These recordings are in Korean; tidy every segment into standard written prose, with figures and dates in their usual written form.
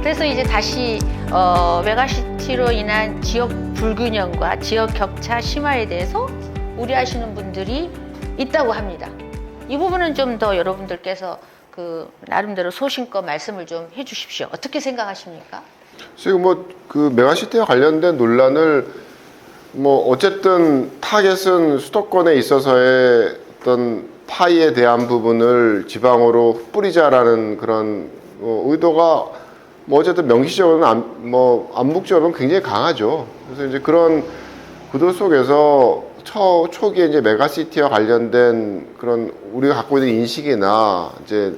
그래서 이제 다시 메가시티로 인한 지역 불균형과 지역 격차 심화에 대해서 우려하시는 분들이 있다고 합니다. 이 부분은 좀 더 여러분들께서 그 나름대로 소신껏 말씀을 좀 해주십시오. 어떻게 생각하십니까? 지금 뭐 그 메가시티와 관련된 논란을 뭐 어쨌든 타겟은 수도권에 있어서의 어떤 파이에 대한 부분을 지방으로 뿌리자라는 그런 의도가 뭐 어쨌든 명시적으로는 암묵적으로는 굉장히 강하죠. 그래서 이제 그런 구도 속에서 초기에 이제 메가시티와 관련된 그런 우리가 갖고 있는 인식이나 이제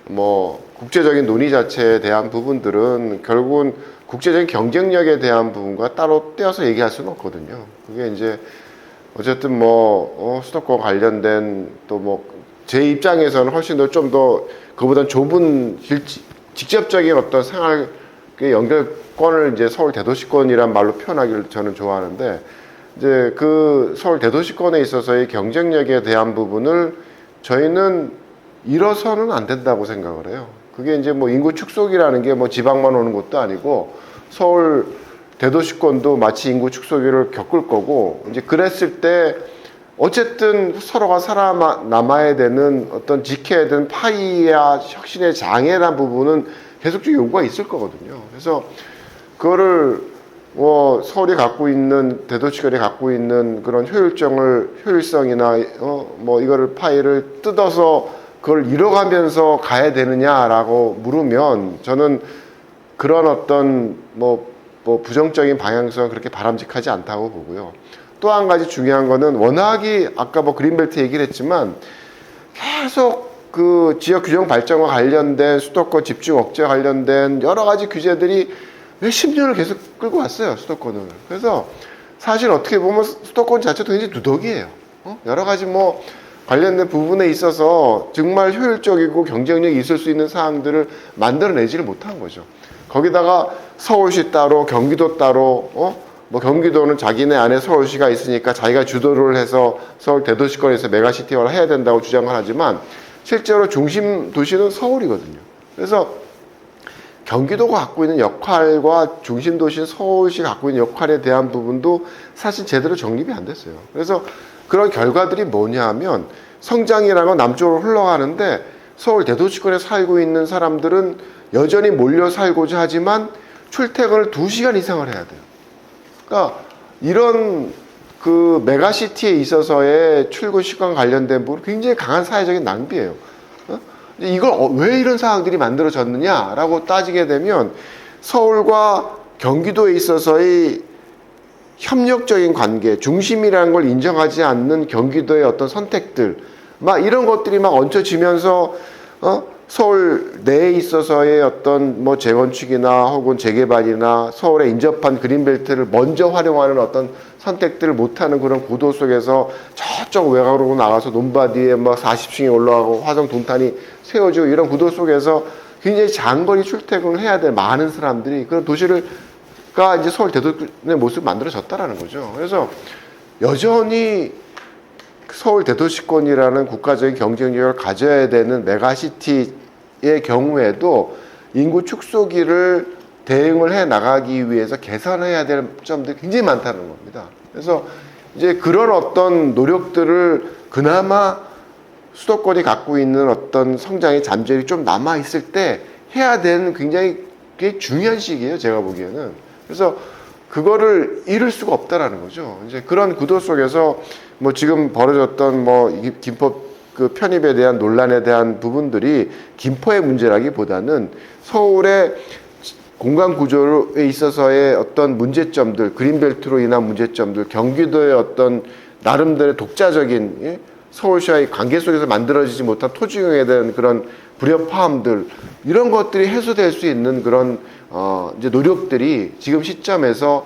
뭐 국제적인 논의 자체에 대한 부분들은 결국은 국제적인 경쟁력에 대한 부분과 따로 떼어서 얘기할 수는 없거든요. 그게 이제 어쨌든 뭐 수도권 관련된 또 뭐 제 입장에서는 훨씬 더 좀 더 그보다 좁은 직접적인 어떤 생활 연결권을 이제 서울 대도시권이란 말로 표현하기를 저는 좋아하는데, 이제 그 서울 대도시권에 있어서의 경쟁력에 대한 부분을 저희는 잃어서는 안 된다고 생각을 해요. 그게 이제 뭐 인구 축소기라는 게 뭐 지방만 오는 것도 아니고 서울 대도시권도 마치 인구 축소기를 겪을 거고, 이제 그랬을 때 어쨌든 서로가 살아남아야 되는 어떤 지켜야 되는 파이와 혁신의 장애라는 부분은 계속적인 요구가 있을 거거든요. 그래서 그거를 뭐 서울이 갖고 있는 대도시권이 갖고 있는 그런 효율성이나 뭐 이거를 파이를 뜯어서 그걸 잃어가면서 가야 되느냐라고 물으면 저는 그런 어떤 뭐 부정적인 방향성은 그렇게 바람직하지 않다고 보고요. 또 한 가지 중요한 거는 워낙이 아까 뭐 그린벨트 얘기를 했지만 계속 그 지역 규정 발전과 관련된 수도권 집중 억제와 관련된 여러 가지 규제들이 몇십 년을 계속 끌고 왔어요, 수도권을. 그래서 사실 어떻게 보면 수도권 자체도 굉장히 누더기예요. 여러 가지 뭐 관련된 부분에 있어서 정말 효율적이고 경쟁력이 있을 수 있는 사항들을 만들어내지를 못한 거죠. 거기다가 서울시 따로, 경기도 따로, 뭐 경기도는 자기네 안에 서울시가 있으니까 자기가 주도를 해서 서울 대도시권에서 메가시티화를 해야 된다고 주장을 하지만 실제로 중심 도시는 서울이거든요. 그래서 경기도가 갖고 있는 역할과 중심 도시인 서울시가 갖고 있는 역할에 대한 부분도 사실 제대로 정립이 안 됐어요. 그래서 그런 결과들이 뭐냐 하면 성장이라는 건 남쪽으로 흘러가는데 서울 대도시권에 살고 있는 사람들은 여전히 몰려 살고자 하지만 출퇴근을 2시간 이상을 해야 돼요. 그러니까 이런 그 메가시티에 있어서의 출근 시간 관련된 부분 굉장히 강한 사회적인 낭비예요. 이걸 왜 이런 상황들이 만들어졌느냐라고 따지게 되면 서울과 경기도에 있어서의 협력적인 관계, 중심이라는 걸 인정하지 않는 경기도의 어떤 선택들, 막 이런 것들이 막 얹혀지면서 서울 내에 있어서의 어떤 뭐 재건축이나 혹은 재개발이나 서울에 인접한 그린벨트를 먼저 활용하는 어떤 선택들을 못하는 그런 구도 속에서 저쪽 외곽으로 나가서 논바디에 뭐 40층에 올라가고 화성 동탄이 세워지고 이런 구도 속에서 굉장히 장거리 출퇴근을 해야 될 많은 사람들이 그런 도시가 이제 서울 대도시의 모습을 만들어졌다라는 거죠. 그래서 여전히 서울 대도시권이라는 국가적인 경쟁력을 가져야 되는 메가시티의 경우에도 인구 축소기를 대응을 해 나가기 위해서 개선해야 될 점들이 굉장히 많다는 겁니다. 그래서 이제 그런 어떤 노력들을 그나마 수도권이 갖고 있는 어떤 성장의 잠재력이 좀 남아있을 때 해야 되는 굉장히 중요한 시기예요, 제가 보기에는. 그래서 그거를 잃을 수가 없다라는 거죠. 이제 그런 구도 속에서 뭐 지금 벌어졌던 뭐 김포 그 편입에 대한 논란에 대한 부분들이 김포의 문제라기보다는 서울의 공간 구조에 있어서의 어떤 문제점들, 그린벨트로 인한 문제점들, 경기도의 어떤 나름대로의 독자적인 서울시와의 관계 속에서 만들어지지 못한 토지용에 대한 그런 불협화음들, 이런 것들이 해소될 수 있는 그런 이제 노력들이 지금 시점에서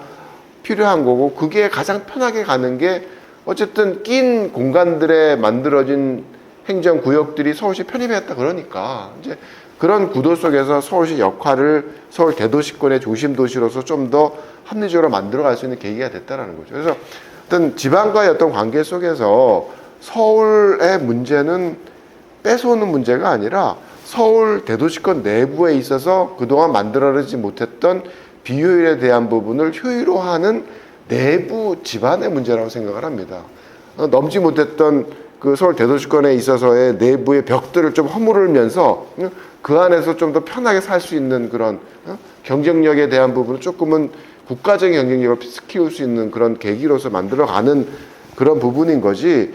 필요한 거고, 그게 가장 편하게 가는 게 어쨌든 낀 공간들에 만들어진 행정구역들이 서울시 편입했다 그러니까 이제 그런 구도 속에서 서울시 역할을 서울 대도시권의 중심 도시로서 좀 더 합리적으로 만들어갈 수 있는 계기가 됐다라는 거죠. 그래서 어떤 지방과의 어떤 관계 속에서 서울의 문제는 뺏어오는 문제가 아니라 서울 대도시권 내부에 있어서 그동안 만들어내지 못했던 비효율에 대한 부분을 효율화하는 내부 집안의 문제라고 생각을 합니다. 넘지 못했던 그 서울 대도시권에 있어서의 내부의 벽들을 좀 허물으면서 그 안에서 좀 더 편하게 살 수 있는 그런 경쟁력에 대한 부분을 조금은 국가적인 경쟁력을 키울 수 있는 그런 계기로서 만들어가는 그런 부분인 거지.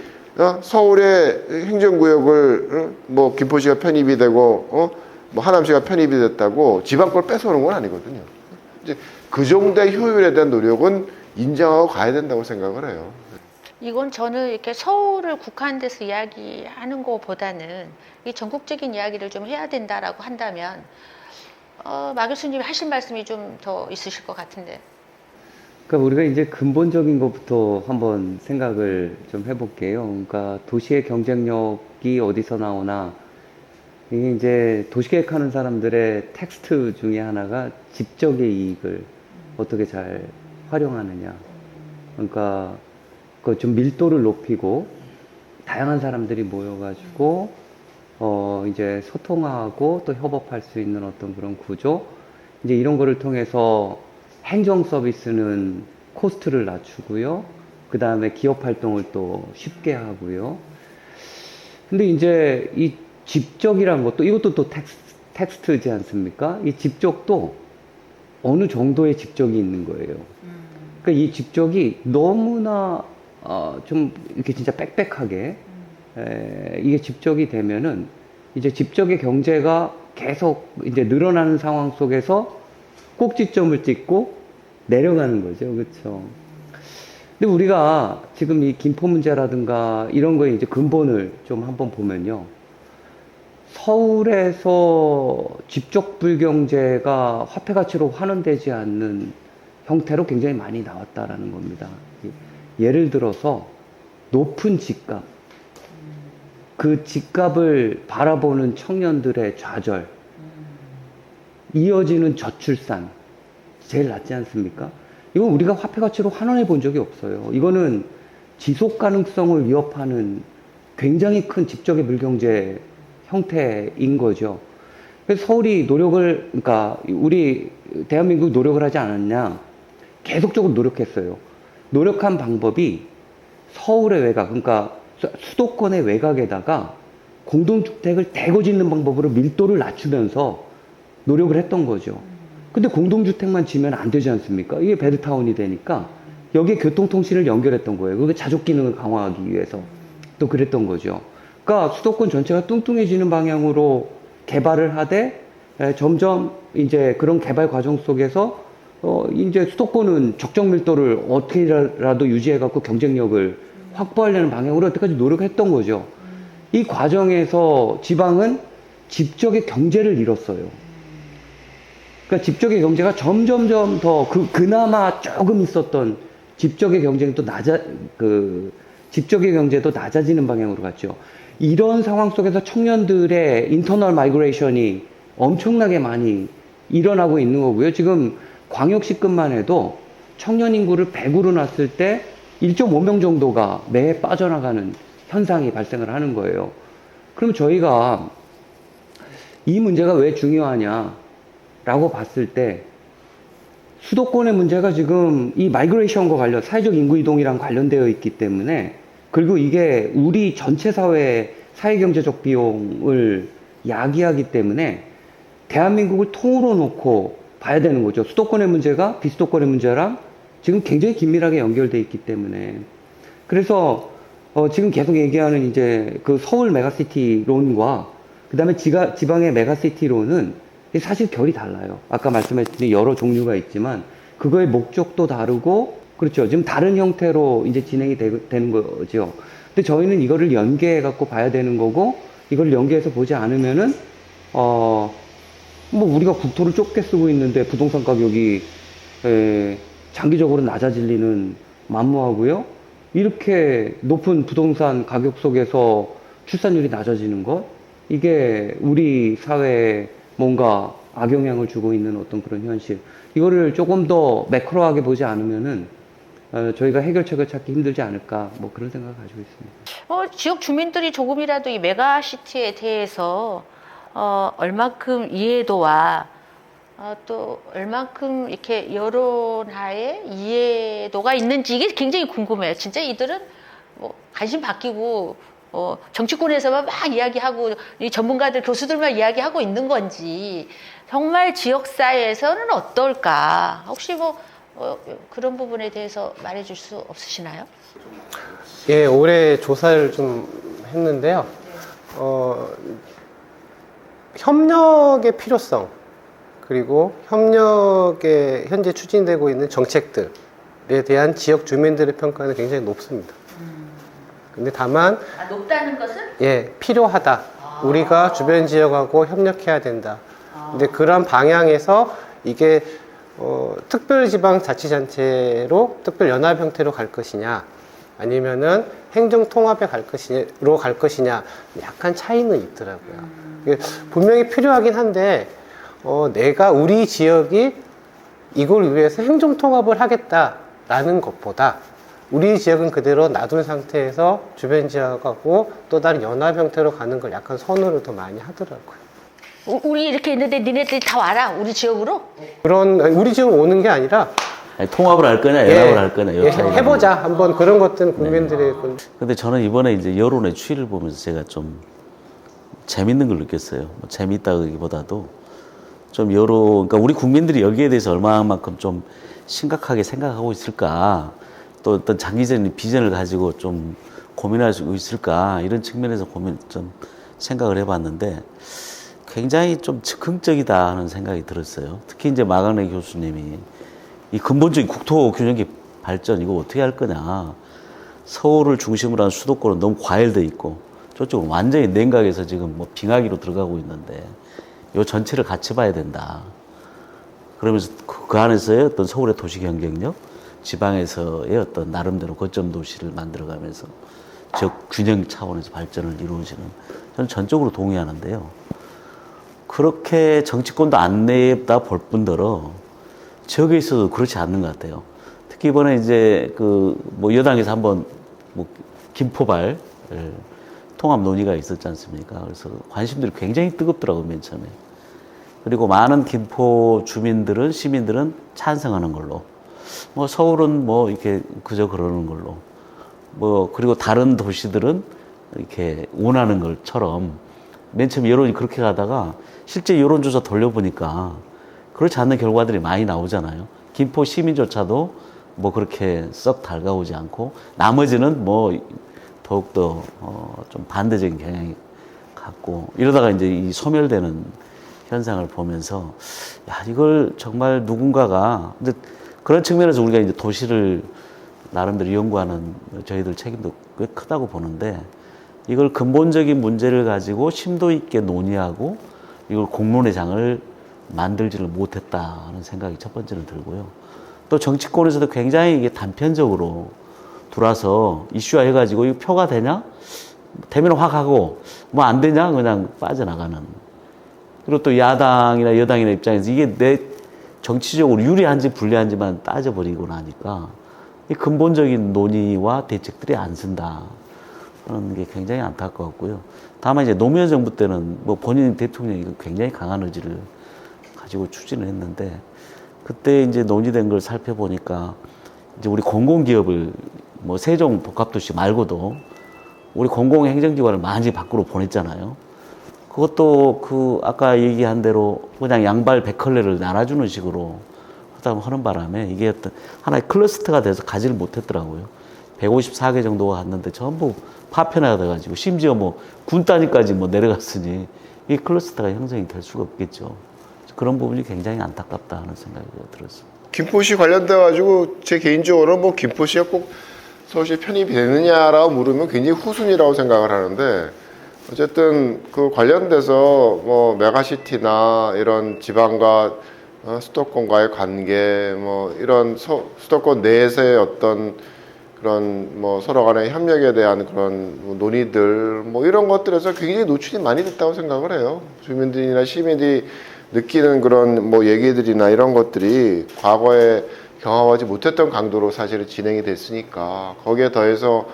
서울의 행정구역을 뭐 김포시가 편입이 되고 뭐 하남시가 편입이 됐다고 지방 걸 뺏어오는 건 아니거든요. 이제 그 정도의 효율에 대한 노력은 인정하고 가야 된다고 생각을 해요. 이건 저는 이렇게 서울을 국한돼서 이야기하는 것보다는 이 전국적인 이야기를 좀 해야 된다라고 한다면 마 교수님이 하실 말씀이 좀 더 있으실 것 같은데. 그러니까 우리가 이제 근본적인 것부터 한번 생각을 좀 해볼게요. 그러니까 도시의 경쟁력이 어디서 나오나, 이게 이제 도시계획하는 사람들의 텍스트 중에 하나가 집적의 이익을 어떻게 잘 활용하느냐. 그러니까 그 좀 밀도를 높이고 다양한 사람들이 모여가지고 이제 소통하고 또 협업할 수 있는 어떤 그런 구조, 이제 이런 거를 통해서 행정 서비스는 코스트를 낮추고요. 그 다음에 기업 활동을 또 쉽게 하고요. 근데 이제 이 집적이란 것도, 이것도 또 텍스트지 않습니까? 이 집적도 어느 정도의 집적이 있는 거예요. 그러니까 이 집적이 너무나 좀 이렇게 진짜 빽빽하게 이게 집적이 되면은 이제 집적의 경제가 계속 이제 늘어나는 상황 속에서 꼭지점을 찍고 내려가는 거죠. 그렇죠? 근데 우리가 지금 이 김포 문제라든가 이런 거에 이제 근본을 좀 한번 보면요. 서울에서 집적 불경제가 화폐 가치로 환원되지 않는 형태로 굉장히 많이 나왔다라는 겁니다. 예를 들어서 높은 집값, 그 집값을 바라보는 청년들의 좌절, 이어지는 저출산, 제일 낫지 않습니까? 이건 우리가 화폐 가치로 환원해 본 적이 없어요. 이거는 지속 가능성을 위협하는 굉장히 큰 집적의 불경제 형태인 거죠. 그래서 서울이 노력을, 그러니까 우리 대한민국이 노력을 하지 않았냐? 계속적으로 노력했어요. 노력한 방법이 서울의 외곽, 그러니까 수도권의 외곽에다가 공동주택을 대거 짓는 방법으로 밀도를 낮추면서 노력을 했던 거죠. 근데 공동주택만 지면 안 되지 않습니까? 이게 베드타운이 되니까 여기에 교통통신을 연결했던 거예요. 그게 자족 기능을 강화하기 위해서 또 그랬던 거죠. 그러니까 수도권 전체가 뚱뚱해지는 방향으로 개발을 하되 점점 이제 그런 개발 과정 속에서 이제 수도권은 적정 밀도를 어떻게라도 유지해갖고 경쟁력을 확보하려는 방향으로 여태까지 노력했던 거죠. 이 과정에서 지방은 집적의 경제를 잃었어요. 그러니까 집적의 경제가 점점점 더 그나마 조금 있었던 집적의 경쟁이 또 집적의 경제도 낮아지는 방향으로 갔죠. 이런 상황 속에서 청년들의 인터널 마이그레이션이 엄청나게 많이 일어나고 있는 거고요. 지금 광역시급만 해도 청년 인구를 100으로 놨을 때 1.5명 정도가 매해 빠져나가는 현상이 발생을 하는 거예요. 그럼 저희가 이 문제가 왜 중요하냐라고 봤을 때 수도권의 문제가 지금 이 마이그레이션과 사회적 인구 이동이랑 관련되어 있기 때문에, 그리고 이게 우리 전체 사회의 사회경제적 비용을 야기하기 때문에 대한민국을 통으로 놓고 봐야 되는 거죠. 수도권의 문제가 비수도권의 문제랑 지금 굉장히 긴밀하게 연결되어 있기 때문에. 그래서 지금 계속 얘기하는 이제 그 서울 메가시티론과 그 다음에 지방의 메가시티론은 사실 결이 달라요. 아까 말씀하신 여러 종류가 있지만 그거의 목적도 다르고, 그렇죠. 지금 다른 형태로 이제 진행이 되는 거죠. 근데 저희는 이거를 연계해 갖고 봐야 되는 거고, 이걸 연계해서 보지 않으면은 뭐 우리가 국토를 좁게 쓰고 있는데 부동산 가격이 장기적으로 낮아질 리는 만무하고요. 이렇게 높은 부동산 가격 속에서 출산율이 낮아지는 것, 이게 우리 사회에 뭔가 악영향을 주고 있는 어떤 그런 현실, 이거를 조금 더 매크로하게 보지 않으면은 저희가 해결책을 찾기 힘들지 않을까, 뭐 그런 생각을 가지고 있습니다. 지역 주민들이 조금이라도 이 메가시티에 대해서 얼만큼 이해도와 또 얼만큼 이렇게 여론하에 이해도가 있는지 이게 굉장히 궁금해요. 진짜 이들은 뭐 관심 바뀌고 정치권에서만 막 이야기하고 이 전문가들 교수들만 이야기하고 있는 건지 정말 지역사회에서는 어떨까? 혹시 뭐 그런 부분에 대해서 말해줄 수 없으시나요? 예, 올해 조사를 좀 했는데요. 협력의 필요성, 그리고 협력에 현재 추진되고 있는 정책들에 대한 지역 주민들의 평가는 굉장히 높습니다. 근데 다만, 높다는 것은? 예, 필요하다. 우리가 주변 지역하고 협력해야 된다. 근데 그런 방향에서 이게 특별지방자치단체로 특별연합 형태로 갈 것이냐, 아니면은 행정통합에 갈 것이냐, 약간 차이는 있더라고요. 이게 분명히 필요하긴 한데, 내가 우리 지역이 이걸 위해서 행정통합을 하겠다라는 것보다 우리 지역은 그대로 놔둔 상태에서 주변 지역하고 또 다른 연합 형태로 가는 걸 약간 선호를 더 많이 하더라고요. 우리 이렇게 있는데 니네들이 다 와라 우리 지역으로? 우리 지역 오는 게 아니라 아니, 통합을 할 거냐, 연합을 할 거냐, 예, 해보자. 한번 그런 것들은 국민들의 근데 저는 이번에 이제 여론의 추이를 보면서 제가 좀 재밌는 걸 느꼈어요. 뭐 재밌다기보다도 좀 그러니까 우리 국민들이 여기에 대해서 얼마만큼 좀 심각하게 생각하고 있을까, 또 어떤 장기적인 비전을 가지고 좀 고민할 수 있을까, 이런 측면에서 좀 생각을 해봤는데 굉장히 좀 즉흥적이다 하는 생각이 들었어요. 특히 이제 마강래 교수님이 이 근본적인 국토 균형의 발전 이거 어떻게 할 거냐. 서울을 중심으로 한 수도권은 너무 과열돼 있고 저쪽은 완전히 냉각해서 지금 뭐 빙하기로 들어가고 있는데 이 전체를 같이 봐야 된다. 그러면서 그 안에서의 어떤 서울의 도시 경쟁력, 지방에서의 어떤 나름대로 거점 도시를 만들어가면서 지역 균형 차원에서 발전을 이루어지는, 저는 전적으로 동의하는데요. 그렇게 정치권도 안 내다 볼 뿐더러 지역에 있어도 그렇지 않는 것 같아요. 특히 이번에 이제 뭐 여당에서 한번 뭐 김포발 통합 논의가 있었지 않습니까? 그래서 관심들이 굉장히 뜨겁더라고요, 맨 처음에. 그리고 많은 김포 주민들은, 시민들은 찬성하는 걸로. 뭐 서울은 뭐 이렇게 그저 그러는 걸로. 뭐 그리고 다른 도시들은 이렇게 원하는 것처럼 맨 처음 여론이 그렇게 가다가 실제 여론조사 돌려보니까 그렇지 않는 결과들이 많이 나오잖아요. 김포 시민조차도 뭐 그렇게 썩 달가오지 않고 나머지는 뭐 더욱더 좀 반대적인 경향이 갖고, 이러다가 이제 이 소멸되는 현상을 보면서 야, 이걸 정말 누군가가, 이제 그런 측면에서 우리가 이제 도시를 나름대로 연구하는 저희들 책임도 꽤 크다고 보는데, 이걸 근본적인 문제를 가지고 심도 있게 논의하고 이걸 공론의 장을 만들지를 못했다는 생각이 첫 번째는 들고요. 또 정치권에서도 굉장히 이게 단편적으로 들어와서 이슈화 해가지고 이거 표가 되냐? 되면 확 하고 뭐 안 되냐? 그냥 빠져나가는. 그리고 또 야당이나 여당이나 입장에서 이게 내 정치적으로 유리한지 불리한지만 따져버리고 나니까 이 근본적인 논의와 대책들이 안 쓴다 하는 게 굉장히 안타까웠고요. 다만 이제 노무현 정부 때는 뭐 본인 대통령이 굉장히 강한 의지를 가지고 추진을 했는데, 그때 이제 논의된 걸 살펴보니까 이제 우리 공공기업을 뭐 세종 복합도시 말고도 우리 공공행정기관을 많이 밖으로 보냈잖아요. 그것도 아까 얘기한 대로 그냥 양발 백컬레를 나눠주는 식으로 하는 바람에 이게 어떤 하나의 클러스터가 돼서 가지를 못했더라고요. 154개 정도가 갔는데 전부 파편화가 돼가지고 심지어 뭐 군 단위까지 뭐 내려갔으니 이 클러스터가 형성이 될 수가 없겠죠. 그런 부분이 굉장히 안타깝다 하는 생각이 들었습니다. 김포시 관련돼 가지고 제 개인적으로 뭐 김포시가 꼭 서울시에 편입이 되느냐라고 물으면 굉장히 후순위라고 생각을 하는데, 어쨌든 그 관련돼서 뭐 메가시티나 이런 지방과 수도권과의 관계, 뭐 이런 수도권 내에서의 어떤 그런 뭐 서로 간의 협력에 대한 그런 뭐 논의들, 뭐 이런 것들에서 굉장히 노출이 많이 됐다고 생각을 해요. 주민들이나 시민들이 느끼는 그런 뭐 얘기들이나 이런 것들이 과거에 경험하지 못했던 강도로 사실은 진행이 됐으니까, 거기에 더해서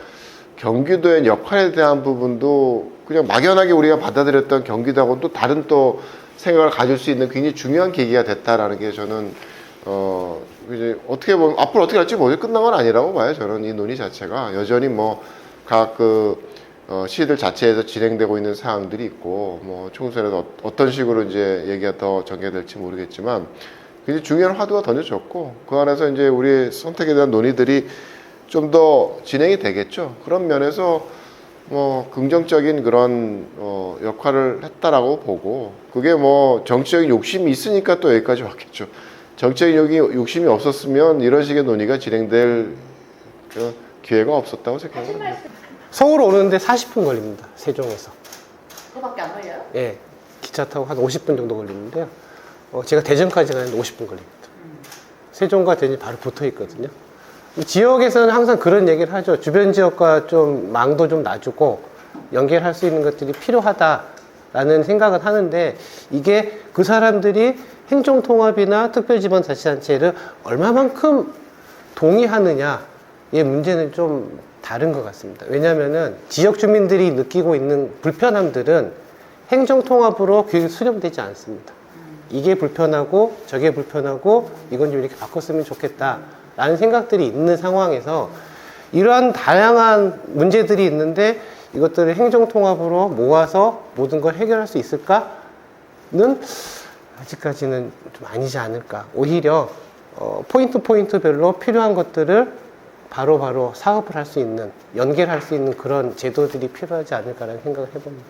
경기도의 역할에 대한 부분도 그냥 막연하게 우리가 받아들였던 경기도하고는 또 다른 또 생각을 가질 수 있는 굉장히 중요한 계기가 됐다라는 게 저는 이제 어떻게 보면 앞으로 어떻게 할지 모르겠 끝난 건 아니라고 봐요. 저는 이 논의 자체가 여전히 뭐 각 시들 자체에서 진행되고 있는 사항들이 있고 뭐 총선에서 어떤 식으로 이제 얘기가 더 전개될지 모르겠지만 굉장히 중요한 화두가 던져졌고 그 안에서 이제 우리 선택에 대한 논의들이 좀 더 진행이 되겠죠. 그런 면에서 뭐 긍정적인 그런 역할을 했다라고 보고 그게 뭐 정치적인 욕심이 있으니까 또 여기까지 왔겠죠. 정치적인 욕심이 없었으면 이런 식의 논의가 진행될 기회가 없었다고 생각합니다. 서울 오는데 40분 걸립니다. 세종에서. 그거밖에 안 걸려요? 예, 기차 타고 한 50분 정도 걸리는데요. 제가 대전까지 가는데 50분 걸립니다. 세종과 대전이 바로 붙어 있거든요. 지역에서는 항상 그런 얘기를 하죠. 주변 지역과 좀 망도 좀 놔주고 연결할 수 있는 것들이 필요하다라는 생각을 하는데 이게 그 사람들이 행정통합이나 특별지방자치단체를 얼마만큼 동의하느냐의 문제는 좀 다른 것 같습니다. 왜냐하면은 지역 주민들이 느끼고 있는 불편함들은 행정통합으로 귀에 수렴되지 않습니다. 이게 불편하고 저게 불편하고 이건 좀 이렇게 바꿨으면 좋겠다 라는 생각들이 있는 상황에서 이러한 다양한 문제들이 있는데 이것들을 행정통합으로 모아서 모든 걸 해결할 수 있을까는 아직까지는 좀 아니지 않을까. 오히려 포인트별로 필요한 것들을 바로바로 사업을 할 수 있는, 연결할 수 있는 그런 제도들이 필요하지 않을까라는 생각을 해봅니다.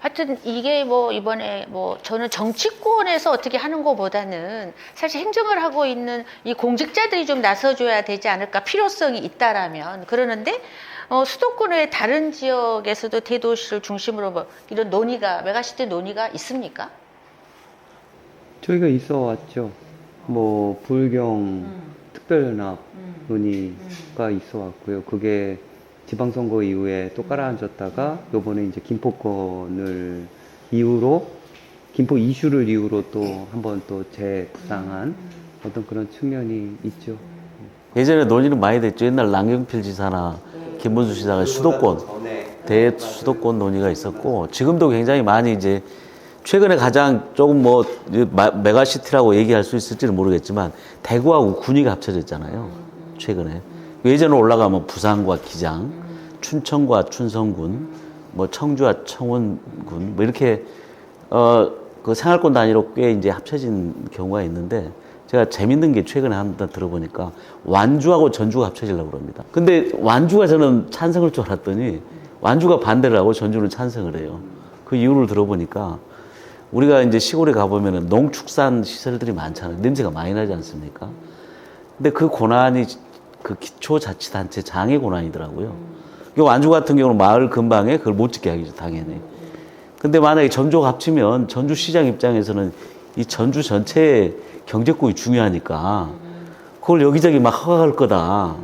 하여튼 이게 뭐 이번에 뭐 저는 정치권에서 어떻게 하는 것보다는 사실 행정을 하고 있는 이 공직자들이 좀 나서줘야 되지 않을까 필요성이 있다라면 그러는데 수도권의 다른 지역에서도 대도시를 중심으로 뭐 이런 논의가 메가시티 논의가 있습니까? 저희가 있어 왔죠. 뭐 불경 특별연합 논의가 있어 왔고요. 그게 지방선거 이후에 또 깔아앉았다가 요번에 이제 김포권을 이후로 김포 이슈를 이유로 또 한번 또 재부상한 어떤 그런 측면이 있죠. 예전에 논의는 많이 됐죠. 옛날 남경필 지사나 김문수 지사가 수도권, 대수도권 논의가 있었고, 지금도 굉장히 많이 이제, 최근에 가장 조금 뭐, 메가시티라고 얘기할 수 있을지는 모르겠지만, 대구하고 군위가 합쳐졌잖아요. 최근에. 예전에 올라가면 부산과 기장, 춘천과 춘성군, 뭐 청주와 청원군, 뭐 이렇게, 그 생활권 단위로 꽤 이제 합쳐진 경우가 있는데, 제가 재밌는 게 최근에 한번 들어보니까 완주하고 전주가 합쳐지려고 그럽니다. 근데 완주가 저는 찬성할 줄 알았더니 완주가 반대를 하고 전주는 찬성을 해요. 그 이유를 들어보니까 우리가 이제 시골에 가보면은 농축산 시설들이 많잖아요. 냄새가 많이 나지 않습니까? 근데 그 고난이 그 기초자치단체 장의 고난이더라고요. 완주 같은 경우는 마을 근방에 그걸 못 짓게 하겠죠, 당연히. 근데 만약에 전주가 합치면 전주시장 입장에서는 이 전주 전체의 경제국이 중요하니까 그걸 여기저기 막 허가할 거다.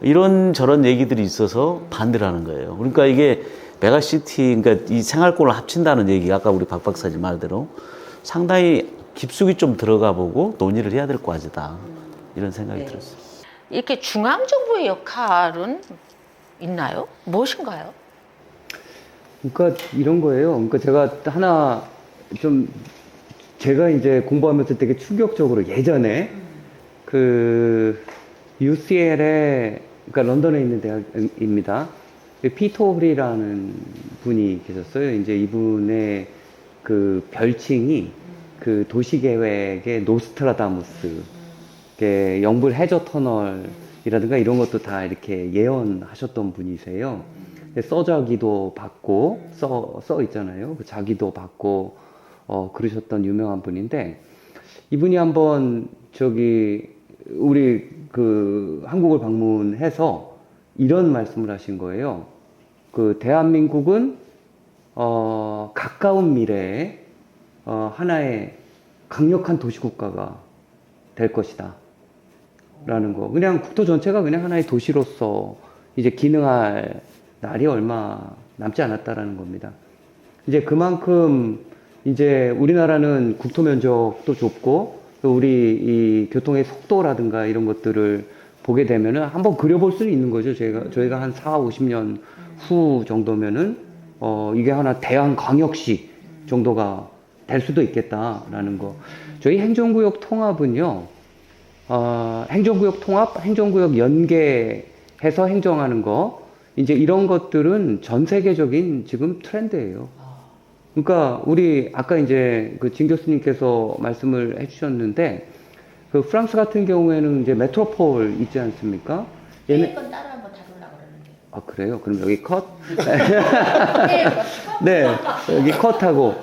이런 저런 얘기들이 있어서 반대를 하는 거예요. 그러니까 이게 메가시티, 그러니까 이 생활권을 합친다는 얘기가 아까 우리 박 박사님 말대로 상당히 깊숙이 좀 들어가 보고 논의를 해야 될 과제다. 이런 생각이 들었어요. 이렇게 중앙정부의 역할은 있나요? 무엇인가요? 그러니까 이런 거예요. 그러니까 제가 하나 좀 제가 이제 공부하면서 되게 충격적으로 예전에 그 UCL에 그러니까 런던에 있는 대학입니다. 피터 홀이라는 분이 계셨어요. 이제 이분의 그 별칭이 그 도시계획의 노스트라다무스, 영불 해저 터널이라든가 이런 것도 다 이렇게 예언하셨던 분이세요. 써자기도 받고 써 있잖아요. 그 자기도 받고 그러셨던 유명한 분인데 이분이 한번 우리 그 한국을 방문해서 이런 말씀을 하신 거예요. 그 대한민국은 가까운 미래에 하나의 강력한 도시국가가 될 것이다. 라는 거. 그냥 국토 전체가 그냥 하나의 도시로서 이제 기능할 날이 얼마 남지 않았다라는 겁니다. 이제 그만큼 이제 우리나라는 국토 면적도 좁고 또 우리 이 교통의 속도라든가 이런 것들을 보게 되면은 한번 그려볼 수는 있는 거죠. 저희가 한 4, 50년 후 정도면은 이게 하나 대한광역시 정도가 될 수도 있겠다라는 거. 저희 행정구역 통합은요, 행정구역 통합, 행정구역 연계해서 행정하는 거, 이제 이런 것들은 전 세계적인 지금 트렌드예요. 그러니까 우리 아까 이제 그 진 교수님께서 말씀을 해주셨는데, 그 프랑스 같은 경우에는 이제 메트로폴 있지 않습니까? 건 따로 한번 다루려고 그러는데. 아, 그래요? 그럼 여기 컷? 네, 여기 컷하고.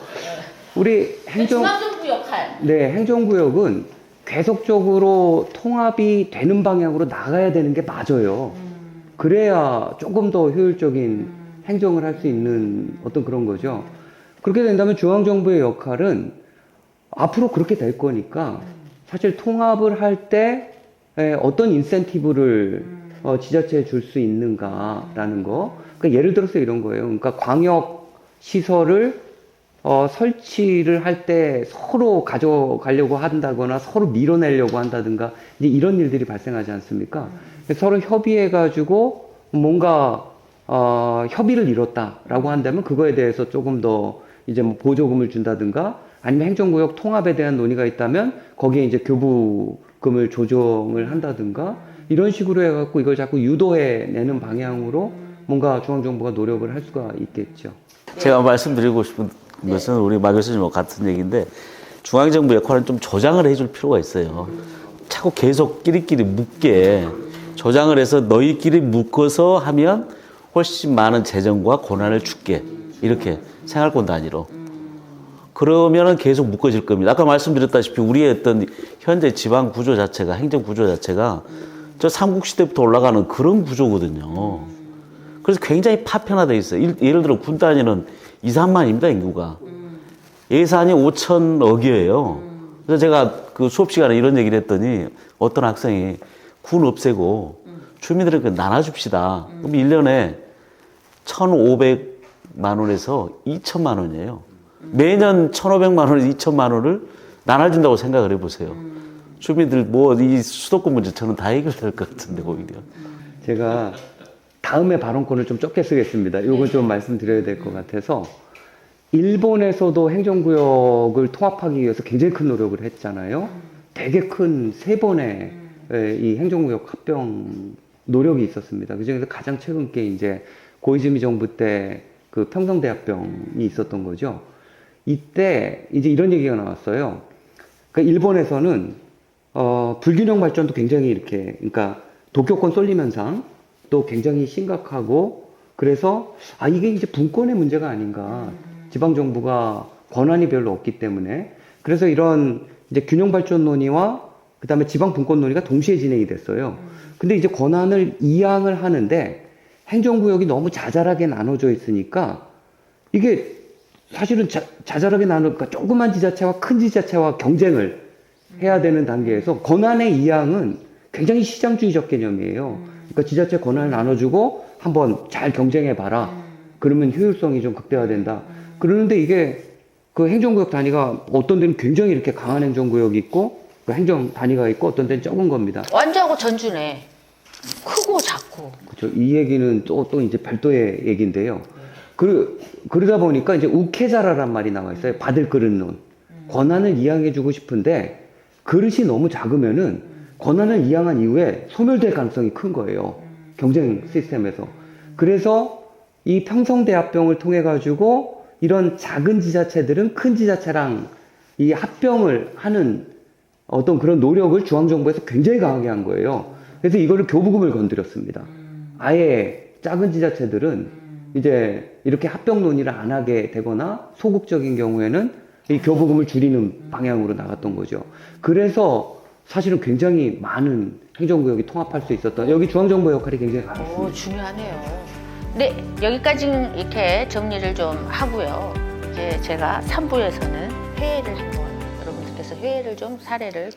우리 중앙정부 역할. 네, 행정구역은 계속적으로 통합이 되는 방향으로 나가야 되는 게 맞아요. 그래야 조금 더 효율적인 행정을 할 수 있는 어떤 그런 거죠. 그렇게 된다면 중앙정부의 역할은 앞으로 그렇게 될 거니까 사실 통합을 할 때 어떤 인센티브를 지자체에 줄 수 있는가라는 거. 그러니까 예를 들어서 이런 거예요. 그러니까 광역 시설을 설치를 할 때 서로 가져가려고 한다거나 서로 밀어내려고 한다든가 이제 이런 일들이 발생하지 않습니까? 서로 협의해가지고 뭔가 협의를 이뤘다라고 한다면 그거에 대해서 조금 더 이제 뭐 보조금을 준다든가 아니면 행정구역 통합에 대한 논의가 있다면 거기에 이제 교부금을 조정을 한다든가 이런 식으로 해갖고 이걸 자꾸 유도해내는 방향으로 뭔가 중앙정부가 노력을 할 수가 있겠죠. 제가 말씀드리고 싶은 것은 우리 마 교수님과 같은 얘기인데 중앙정부 역할은 좀 조장을 해줄 필요가 있어요. 자꾸 계속 끼리끼리 묶게 조장을 해서 너희끼리 묶어서 하면 훨씬 많은 재정과 권한을 줄게. 이렇게 생활권 단위로. 그러면은 계속 묶어질 겁니다. 아까 말씀드렸다시피 우리의 어떤 현재 지방 구조 자체가, 행정 구조 자체가 저 삼국시대부터 올라가는 그런 구조거든요. 그래서 굉장히 파편화되어 있어요. 예를 들어 군 단위는 2, 3만입니다, 인구가. 예산이 5천억이에요. 그래서 제가 그 수업 시간에 이런 얘기를 했더니 어떤 학생이 군 없애고 주민들에게 나눠줍시다. 그럼 1년에 1,500만 원에서 2천만 원이에요. 매년 1,500만 원에서 2천만 원을 나눠준다고 생각을 해보세요. 주민들 뭐 이 수도권 문제 저는 다 해결될 것 같은데 오히려. 제가 다음에 발언권을 좀 적게 쓰겠습니다. 이건 좀 말씀드려야 될 것 같아서 일본에서도 행정구역을 통합하기 위해서 굉장히 큰 노력을 했잖아요. 되게 큰 3번의 이 행정구역 합병 노력이 있었습니다. 그중에서 가장 최근 게 이제 고이즈미 정부 때 그 평성대합병이 있었던 거죠. 이때 이제 이런 얘기가 나왔어요. 그러니까 일본에서는 불균형 발전도 굉장히 이렇게, 그러니까 도쿄권 쏠림 현상도 굉장히 심각하고, 그래서 이게 이제 분권의 문제가 아닌가. 지방 정부가 권한이 별로 없기 때문에. 그래서 이런 이제 균형 발전 논의와 그다음에 지방 분권 논의가 동시에 진행이 됐어요. 근데 이제 권한을 이양을 하는데 행정구역이 너무 자잘하게 나눠져 있으니까 이게 사실은 자잘하게 그러니까 조그만 지자체와 큰 지자체와 경쟁을 해야 되는 단계에서 권한의 이양은 굉장히 시장주의적 개념이에요. 그러니까 지자체 권한을 나눠주고 한번 잘 경쟁해봐라. 그러면 효율성이 좀 극대화된다. 그러는데 이게 그 행정구역 단위가 어떤 데는 굉장히 이렇게 강한 행정구역이 있고 그 행정 단위가 있고 어떤 데는 적은 겁니다. 완주하고 전주네. 크고 작고. 그렇죠. 이 얘기는 또 이제 별도의 얘기인데요. 그러다 보니까 이제 우케자라란 말이 나와 있어요. 받을 그릇론. 권한을 이양해주고 싶은데 그릇이 너무 작으면은 권한을 이양한 이후에 소멸될 가능성이 큰 거예요. 경쟁 시스템에서. 그래서 이 평성대합병을 통해 가지고 이런 작은 지자체들은 큰 지자체랑 이 합병을 하는 어떤 그런 노력을 중앙정부에서 굉장히 강하게 한 거예요. 그래서 이거를 교부금을 건드렸습니다. 아예 작은 지자체들은 이제 이렇게 합병 논의를 안 하게 되거나 소극적인 경우에는 이 교부금을 줄이는 방향으로 나갔던 거죠. 그래서 사실은 굉장히 많은 행정구역이 통합할 수 있었던, 여기 중앙정부의 역할이 굉장히 강했습니다. 중요하네요. 네, 여기까지 이렇게 정리를 좀 하고요. 이제 제가 3부에서는 회의를 한번 여러분들께서 회의를 좀 사례를